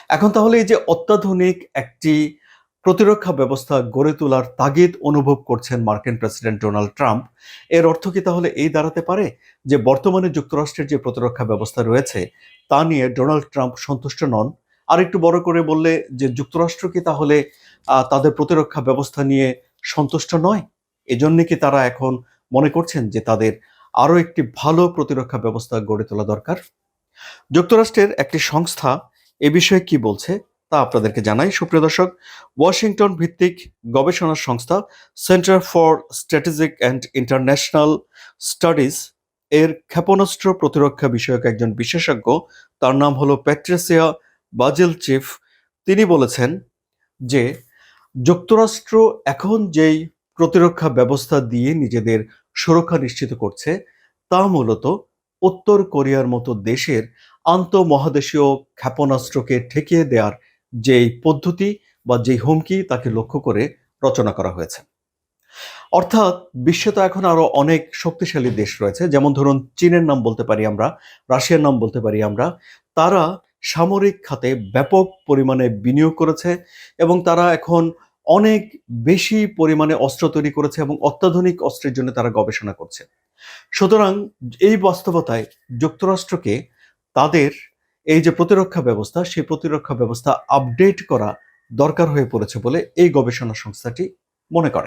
এখন তাহলে এই যে অত্যাধুনিক একটি প্রতিরক্ষা ব্যবস্থা গড়ে তোলার তাগিদ অনুভব করছেন মার্কিন প্রেসিডেন্ট ডোনাল্ড ট্রাম্প, এর অর্থ কি তাহলে এই দাঁড়াতে পারে যে বর্তমানে যুক্তরাষ্ট্রের যে প্রতিরক্ষা ব্যবস্থা রয়েছে তা নিয়ে ডোনাল্ড ট্রাম্প সন্তুষ্ট নন? আর একটু বড় করে বললে যে যুক্তরাষ্ট্র কি তাহলে তাদের প্রতিরক্ষা ব্যবস্থা নিয়ে সন্তুষ্ট নয়? এজন্য কি তারা এখন মনে করছেন যে তাদের আরো একটি ভালো প্রতিরক্ষা ব্যবস্থা গড়ে তোলা দরকার? যুক্তরাষ্ট্রের একটি সংস্থা এ বিষয়ে কি বলছে তা আপনাদেরকে জানাই। সুপ্রিয় দর্শক, ওয়াশিংটন ভিত্তিক গবেষণা সংস্থা centre for strategic and international studies এর ক্ষেপণাস্ত্র প্রতিরক্ষা বিষয়ক একজন বিশেষজ্ঞ, তার নাম হলো প্যাট্রিসিয়া বাজেলচিফ, তিনি বলেছেন যে যুক্তরাষ্ট্র এখন যেই প্রতিরক্ষা ব্যবস্থা দিয়ে নিজেদের সুরক্ষা নিশ্চিত করছে তা মূলত উত্তর কোরিয়ার মতো দেশের আন্তঃমহাদেশীয় ক্ষেপণাস্ত্রকে ঠেকিয়ে দেওয়ার যেই পদ্ধতি বা যেই হুমকি তাকে লক্ষ্য করে রচনা করা হয়েছে। অর্থাৎ বিশ্বে তো এখন আরো অনেক শক্তিশালী দেশ রয়েছে, যেমন ধরুন চীনের নাম বলতে পারি আমরা, রাশিয়ার নাম বলতে পারি আমরা। তারা সামরিক খাতে ব্যাপক পরিমাণে বিনিয়োগ করেছে এবং তারা এখন অনেক বেশি পরিমাণে অস্ত্র তৈরি করেছে এবং অত্যাধুনিক অস্ত্রের জন্য তারা গবেষণা করছে। সুতরাং এই বাস্তবতায় যুক্তরাষ্ট্রকে তাদের এই যে প্রতিরক্ষা ব্যবস্থা, সেই প্রতিরক্ষা ব্যবস্থা আপডেট করা দরকার হয়ে পড়েছে বলে এই গবেষণা সংস্থাটি মনে করে।